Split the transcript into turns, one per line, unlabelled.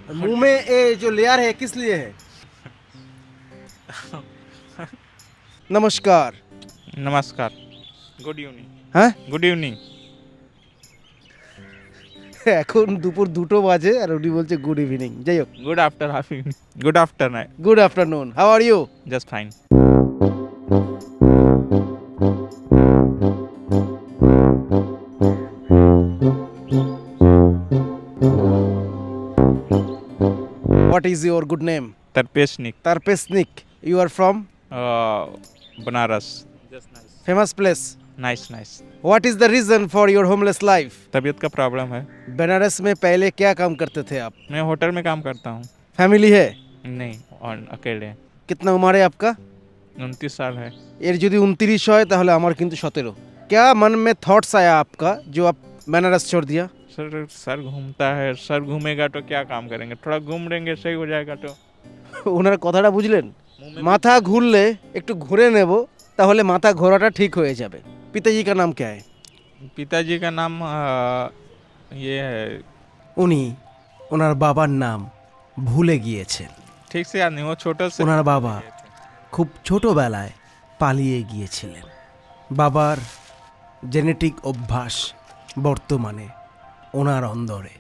मुंह में ये जो लेयर है किस लिए है? नमस्कार।
नमस्कार। Good evening.
হ্যাঁ
গুড ইভিনিং।
এখন দুপুর 2টো বাজে আর উনি বলছে গুড ইভিনিং। যাই হোক,
good after half evening. Good afternoon.
Good afternoon, how are you?
Just fine.
What is your good name?
तरपेशनिक।
তারপেসনিক। You are from
Banaras. Just nice.
Famous place.
Nice nice.
What is the reason for your homeless life?
तबीयत का problem है।
बनारस में पहले क्या काम करते थे आप?
मैं होटल में काम करता हूँ।
फैमिली है?
नहीं, और अकेले।
कितना उम्र है आपका?
29 साल है।
এর যদি 29 হয় তাহলে আমার কিন্তু 17। क्या मन में थॉट्स आया आपका जो आप बनारस छोड़ दिया?
सर सर घूमता है, सर घूमेगा तो क्या काम करेंगे, थोड़ा घूम लेंगे सही हो जाएगा तो।
ওনার কথাটা বুঝলেন? মাথা ঘুরলে একটু ঘুরে নেব তাহলে মাথা ঘোরাটা ঠিক হয়ে যাবে। পিতাজি का नाम क्या है?
पिताजी का नाम ये है।
উনি ওনার বাবার নাম ভুলে গিয়েছেন।
ठीक से याद नहीं, वो छोटा से।
ওনার বাবা খুব ছোটবেলায় পালিয়ে গিয়েছিলেন। বাবার জেনেটিক অভ্যাস বর্তমানে ওনার অন্দরে।